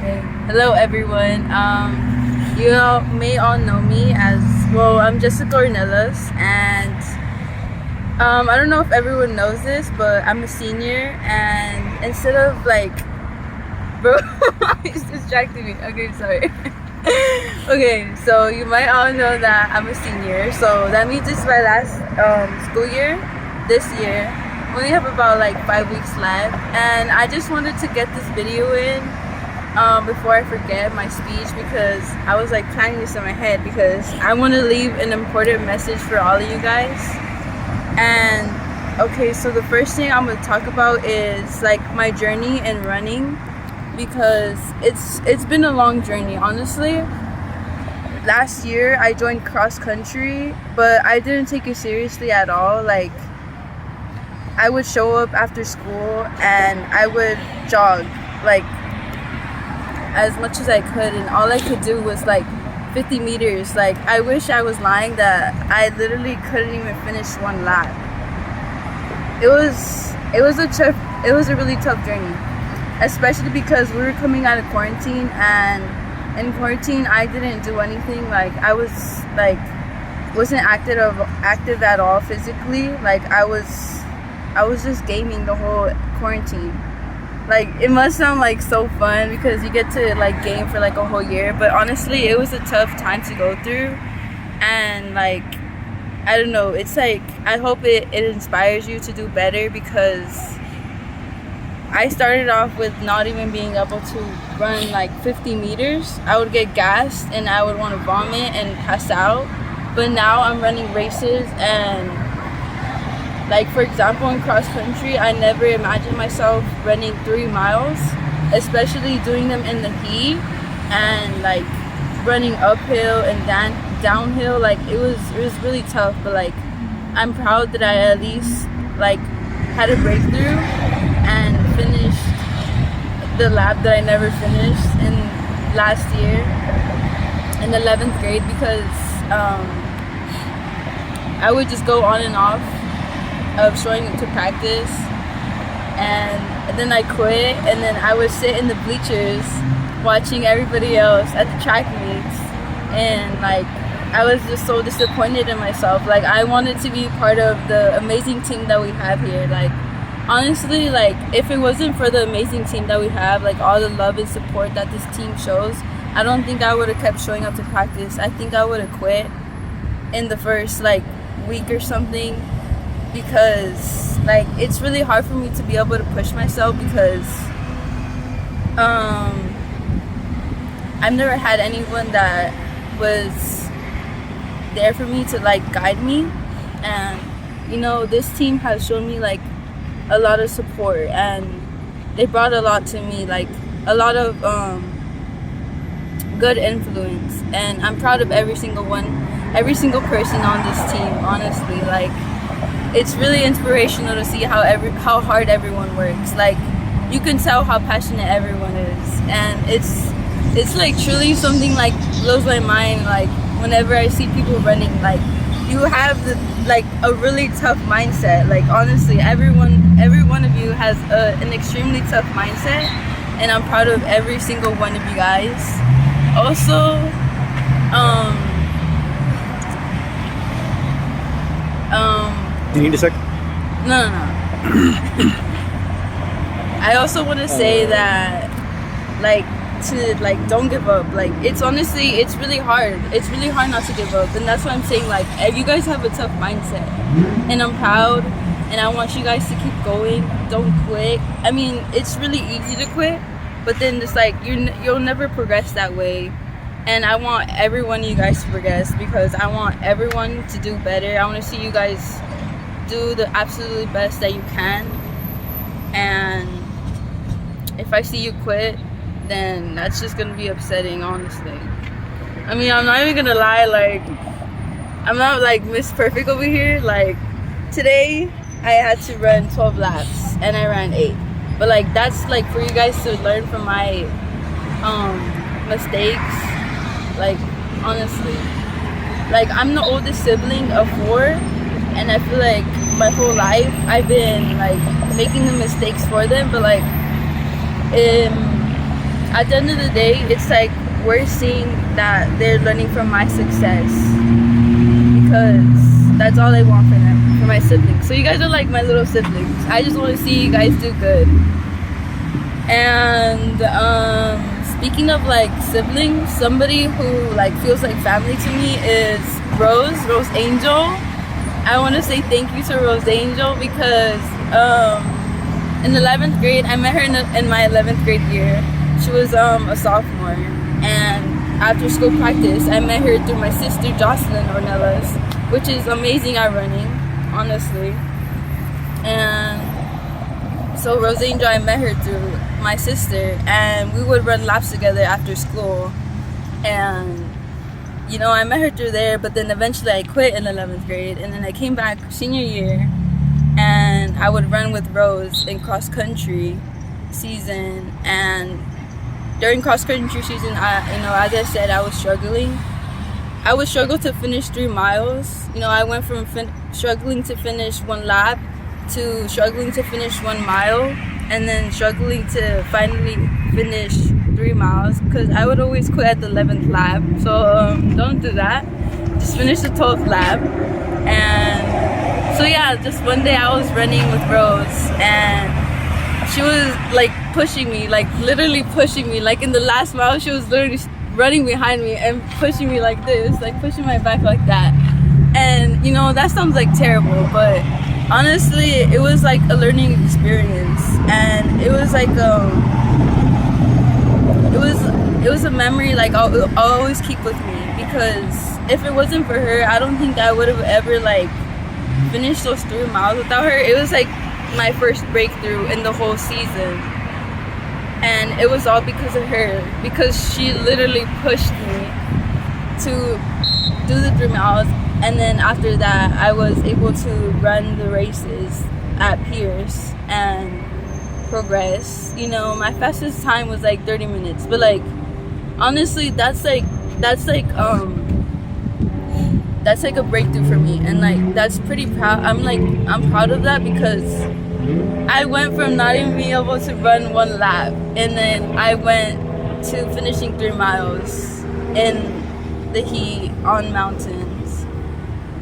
Okay. Hello, everyone. You all may all know me as well. I'm Jessica Ornelas, and I don't know if everyone knows this, but I'm a senior. And instead of like, bro, he's distracting me. Okay, sorry. Okay, so you might all know that I'm a senior. So that means it's my last school year this year. We only have about like 5 weeks left, and I just wanted to get this video in before I forget my speech, because I was like planning this in my head because I want to leave an important message for all of you guys. And okay, so the first thing I'm going to talk about is like my journey in running, because it's been a long journey, honestly. Last year I joined cross country, but I didn't take it seriously at all. Like, I would show up after school and I would jog like as much as I could, and all I could do was like 50 meters. Like, I wish I was lying that I literally couldn't even finish one lap. It was a really tough journey, especially because we were coming out of quarantine, and in quarantine I didn't do anything. Like, I was like wasn't active at all physically. Like, I was just gaming the whole quarantine. Like, it must sound like so fun because you get to like game for like a whole year, but honestly it was a tough time to go through. And like, I don't know, it's like, I hope it inspires you to do better, because I started off with not even being able to run like 50 meters. I would get gassed and I would want to vomit and pass out. But now I'm running races, and like, for example, in cross country, I never imagined myself running 3 miles, especially doing them in the heat and like running uphill and downhill. Like, it was really tough, but like, I'm proud that I at least like had a breakthrough and finished the lap that I never finished in last year in 11th grade, because I would just go on and off of showing up to practice, and then I quit, and then I would sit in the bleachers watching everybody else at the track meets, and like, I was just so disappointed in myself. Like, I wanted to be part of the amazing team that we have here. Like, honestly, like, if it wasn't for the amazing team that we have, like all the love and support that this team shows, I don't think I would have kept showing up to practice. I think I would have quit in the first like week or something, because like, it's really hard for me to be able to push myself, because I've never had anyone that was there for me to like guide me. And you know, this team has shown me like a lot of support, and they brought a lot to me, like a lot of good influence, and I'm proud of every single person on this team, honestly. Like, it's really inspirational to see how hard everyone works. Like, you can tell how passionate everyone is, and it's like truly something like blows my mind. Like, whenever I see people running, like, you have like a really tough mindset. Like, honestly, every one of you has an extremely tough mindset, and I'm proud of every single one of you guys. Also, Do you need a sec? no. I also want to say that, like, to like, don't give up. Like, it's honestly, it's really hard. It's really hard not to give up, and that's what I'm saying. Like, you guys have a tough mindset, and I'm proud, and I want you guys to keep going. Don't quit. I mean, it's really easy to quit, but then it's like you'll never progress that way. And I want every one of you guys to progress, because I want everyone to do better. I want to see you guys do the absolutely best that you can. And if I see you quit, then that's just gonna be upsetting, honestly. I mean, I'm not even gonna lie, like, I'm not like Miss Perfect over here. Like, today I had to run 12 laps and I ran 8, but like, that's like for you guys to learn from my mistakes. Like, honestly, like, I'm the oldest sibling of 4, and I feel like my whole life I've been like making the mistakes for them. But like, at the end of the day, it's like we're seeing that they're learning from my success, because that's all I want for them, for my siblings. So you guys are like my little siblings. I just want to see you guys do good. And speaking of like siblings, somebody who like feels like family to me is Rose Angel. I want to say thank you to Rose Angel because in 11th grade, I met her in my 11th grade year. She was a sophomore, and after school practice, I met her through my sister Jocelyn Ornelas, which is amazing at running, honestly. And so Rose Angel, I met her through my sister, and we would run laps together after school. And you know, I met her through there, but then eventually I quit in 11th grade, and then I came back senior year, and I would run with Rose in cross country season. And during cross country season, as I said, I was struggling. I would struggle to finish 3 miles. You know, I went from struggling to finish 1 lap to struggling to finish 1 mile, and then struggling to finally finish 3 miles, because I would always quit at the 11th lap. So don't do that. Just finish the 12th lap. And so yeah, just one day I was running with Rose, and she was like pushing me, like literally pushing me. Like in the last mile, she was literally running behind me and pushing me like this, like pushing my back like that. And you know, that sounds like terrible, but honestly, it was like a learning experience, and it was like it was a memory like I'll always keep with me, because if it wasn't for her, I don't think I would have ever like finished those 3 miles without her. It was like my first breakthrough in the whole season, and it was all because of her, because she literally pushed me to do the 3 miles. And then after that, I was able to run the races at Pierce and progress. You know, my fastest time was like 30 minutes, but like honestly, that's like a breakthrough for me, and like that's pretty proud. I'm proud of that, because I went from not even being able to run 1 lap, and then I went to finishing 3 miles in the heat on mountains.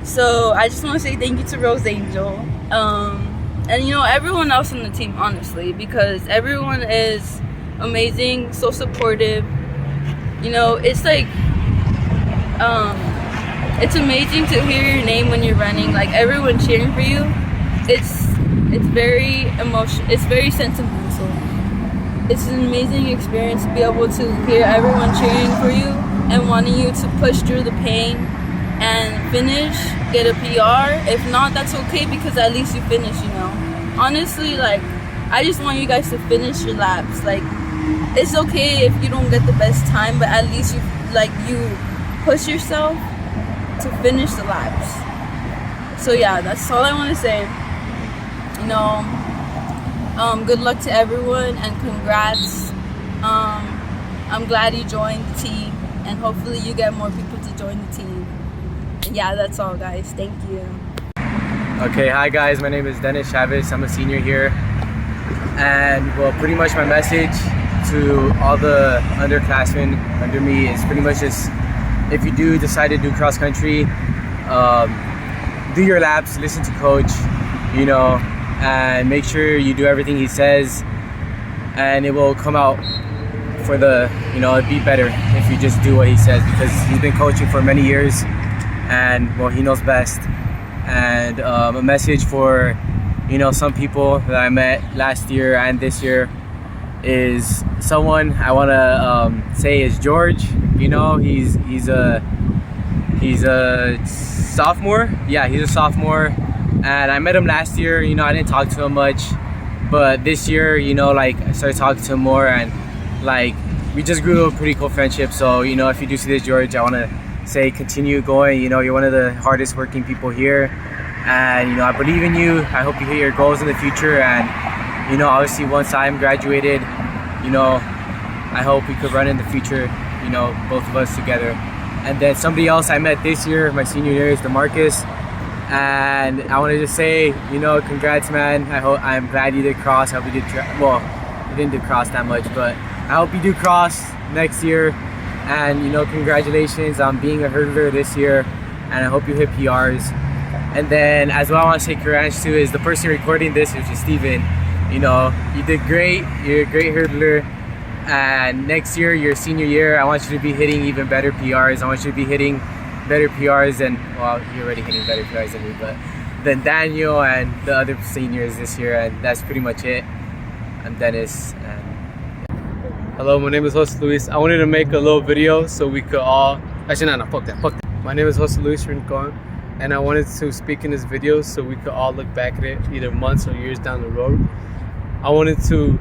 So I just want to say thank you to Rose Angel, and you know, everyone else on the team, honestly, because everyone is amazing, so supportive. You know, it's like it's amazing to hear your name when you're running, like everyone cheering for you. It's very emotional, it's very sentimental. It's an amazing experience to be able to hear everyone cheering for you and wanting you to push through the pain and finish, get a PR. If not, that's okay, because at least you finish, you know. Honestly, like, I just want you guys to finish your laps. Like, it's okay if you don't get the best time, but at least you push yourself to finish the laps. So yeah, that's all I want to say. You know, good luck to everyone, and congrats. I'm glad you joined the team, and hopefully you get more people to join the team. Yeah, that's all, guys. Thank you. Okay, hi guys, my name is Dennis Chavez. I'm a senior here, and well, pretty much my message to all the underclassmen under me is pretty much just, if you do decide to do cross country, do your laps, listen to coach, you know, and make sure you do everything he says, and it will come out for the, you know, it'd be better if you just do what he says, because he's been coaching for many years, and well, he knows best. And a message for, you know, some people that I met last year and this year is someone I want to say is George. You know, he's a sophomore. Yeah, he's a sophomore, and I met him last year. You know, I didn't talk to him much, but this year, you know, like I started talking to him more, and like we just grew a pretty cool friendship. So, you know, if you do see this, George, I want to say continue going. You know, you're one of the hardest working people here, and you know, I believe in you. I hope you hit your goals in the future, and you know, obviously once I'm graduated, you know, I hope we could run in the future, you know, both of us together. And then somebody else I met this year, my senior year, is DeMarcus, and I wanted to say, you know, congrats, man. I'm glad you did cross. I hope you did well, you didn't do cross that much, but I hope you do cross next year, and you know, congratulations on being a hurdler this year, and I hope you hit PRs. And then as well, I want to say congrats to is the person recording this, which is Steven. You know, you did great. You're a great hurdler. And next year, your senior year, I want you to be hitting even better PRs. I want you to be hitting better PRs than, well, you're already hitting better PRs than me, but than Daniel and the other seniors this year. And that's pretty much it. I'm Dennis. Hello, my name is Jose Luis. I wanted to make a little video so we could all... Actually, no, fuck that. My name is Jose Luis Rincon, and I wanted to speak in this video so we could all look back at it either months or years down the road. I wanted to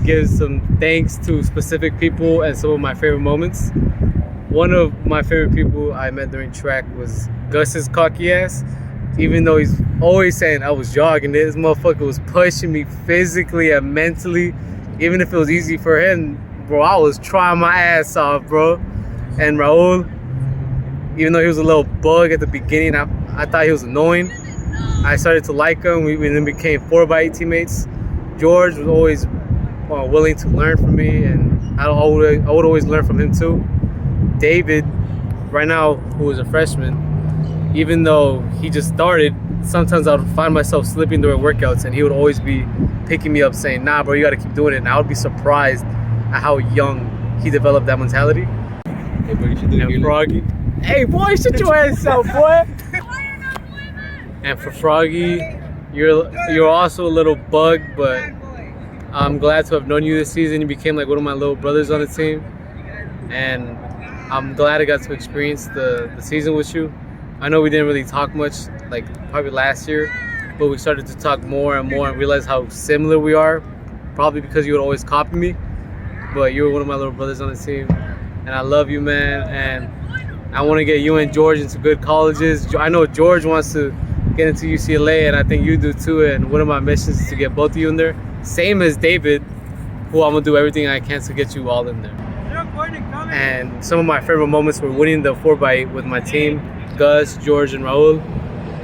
give some thanks to specific people and some of my favorite moments. One of my favorite people I met during track was Gus's cocky ass. Even though he's always saying I was jogging, this motherfucker was pushing me physically and mentally. Even if it was easy for him, bro, I was trying my ass off, bro. And Raul, even though he was a little bug at the beginning, I thought he was annoying. I started to like him. We then became 4x8 teammates. George was always willing to learn from me, and I would always learn from him too. David, right now, who is a freshman, even though he just started, sometimes I would find myself slipping during workouts, and he would always be picking me up saying, nah, bro, you gotta keep doing it. And I would be surprised at how young he developed that mentality. Hey, bro, you should do And Froggy. Hey, boy, shut your ass up, boy. And for Froggy, you're also a little bug, but I'm glad to have known you this season. You became like one of my little brothers on the team, and I'm glad I got to experience the season with you. I know we didn't really talk much, like probably last year, but we started to talk more and more and realize how similar we are, probably because you would always copy me, but you were one of my little brothers on the team, and I love you, man, and I want to get you and George into good colleges. I know George wants to get into UCLA, and I think you do too, and one of my missions is to get both of you in there, same as David, who I'm going to do everything I can to get you all in there. And some of my favorite moments were winning the 4x8 with my team, Gus, George, and Raul.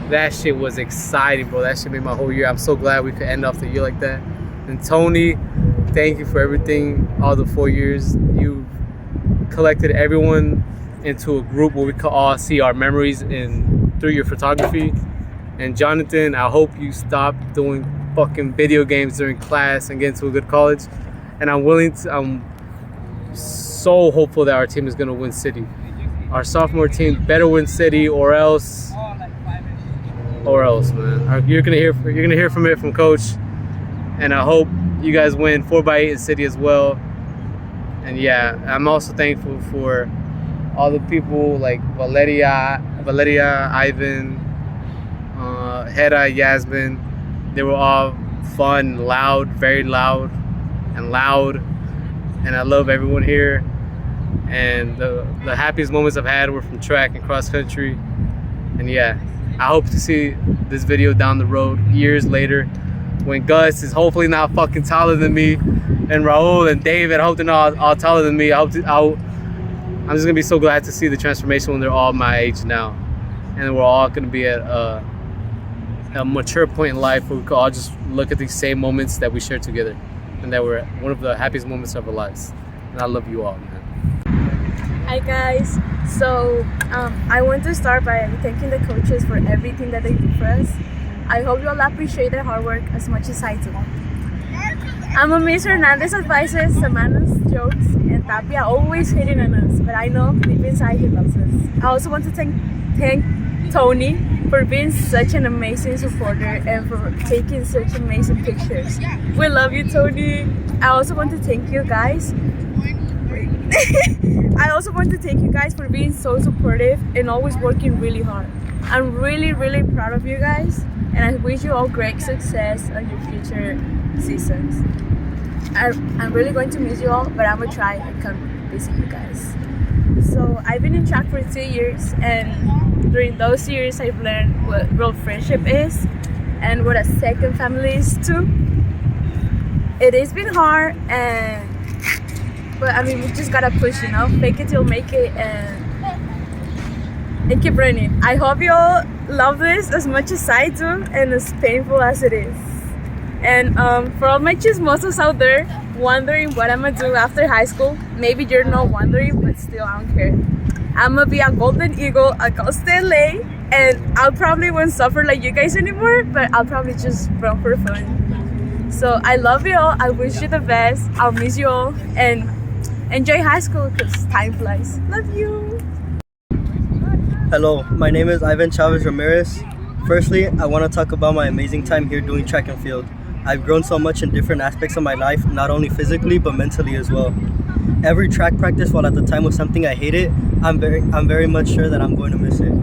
That shit was exciting, bro. That shit made my whole year. I'm so glad we could end off the year like that. And Tony, thank you for everything, all the 4 years. You collected everyone into a group where we could all see our memories through your photography. And Jonathan, I hope you stop doing fucking video games during class and get into a good college. And I'm so hopeful that our team is gonna win city. Our sophomore team better win city, or else, man. You're gonna hear from it from Coach, and I hope you guys win 4x8 in city as well. And yeah, I'm also thankful for all the people like Valeria, Ivan, Hera, Yasmin. They were all fun, loud, very loud, and I love everyone here. And the happiest moments I've had were from track and cross country. And yeah, I hope to see this video down the road years later when Gus is hopefully not fucking taller than me, and Raul and David, I hope they're not all taller than me. I'm just gonna be so glad to see the transformation when they're all my age now, and we're all gonna be at a mature point in life where we could all just look at these same moments that we shared together, and that were one of the happiest moments of our lives. And I love you all, man. Hi guys, so I want to start by thanking the coaches for everything that they do for us. I hope you all appreciate their hard work as much as I do. I'm a Miss Hernandez advises Samantha's jokes, and Tapia always hitting on us, but I know deep inside he loves us. I also want to thank Tony for being such an amazing supporter and for taking such amazing pictures. We love you, Tony. I also want to thank you guys. I also want to thank you guys for being so supportive and always working really hard. I'm really, really proud of you guys, and I wish you all great success on your future seasons. I'm really going to miss you all, but I'm gonna try and come visit you guys. So I've been in track for 2 years, and during those years I've learned what real friendship is and what a second family is too. It has been hard, but I mean, we just gotta push, you know, fake it till make it, and keep running. I hope you all love this as much as I do, and as painful as it is. And for all my chismosos out there, wondering what I'm gonna do after high school, maybe you're not wondering, but still I don't care. I'm gonna be a Golden Eagle at Cal State LA, and I'll probably won't suffer like you guys anymore, but I'll probably just run for fun. So I love you all. I wish you the best. I'll miss you all, and enjoy high school because time flies. Love you. Hello, my name is Ivan Chavez Ramirez. Firstly, I want to talk about my amazing time here doing track and field. I've grown so much in different aspects of my life, not only physically but mentally as well. Every track practice, while at the time was something I hated, I'm very much sure that I'm going to miss it.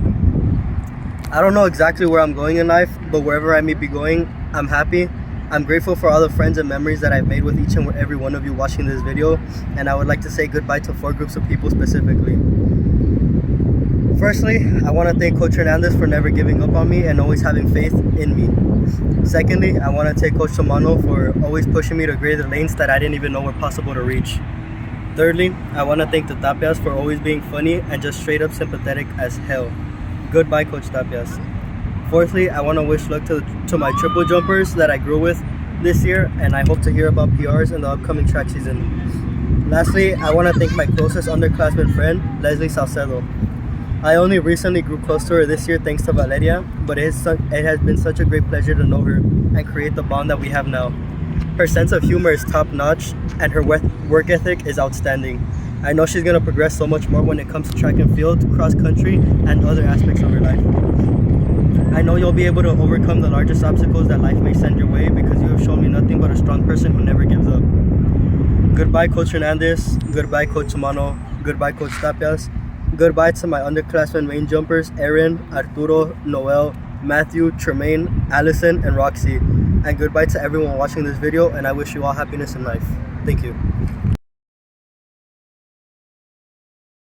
I don't know exactly where I'm going in life, but wherever I may be going, I'm happy. I'm grateful for all the friends and memories that I've made with each and every one of you watching this video, and I would like to say goodbye to 4 groups of people specifically. Firstly, I want to thank Coach Hernandez for never giving up on me and always having faith in me. Secondly, I want to thank Coach Tomano for always pushing me to greater lanes that I didn't even know were possible to reach. Thirdly, I want to thank the Tapias for always being funny and just straight up sympathetic as hell. Goodbye, Coach Tapias. Fourthly, I want to wish luck to my triple jumpers that I grew with this year, and I hope to hear about PRs in the upcoming track season. Lastly, I want to thank my closest underclassman friend, Leslie Salcedo. I only recently grew close to her this year thanks to Valeria, but it has been such a great pleasure to know her and create the bond that we have now. Her sense of humor is top notch and her work ethic is outstanding. I know she's going to progress so much more when it comes to track and field, cross country, and other aspects of her life. I know you'll be able to overcome the largest obstacles that life may send your way because you have shown me nothing but a strong person who never gives up. Goodbye, Coach Hernandez. Goodbye, Coach Tomano. Goodbye, Coach Tapias. Goodbye to my underclassmen main jumpers, Aaron, Arturo, Noel, Matthew, Tremaine, Allison, and Roxy. And goodbye to everyone watching this video, and I wish you all happiness in life. Thank you.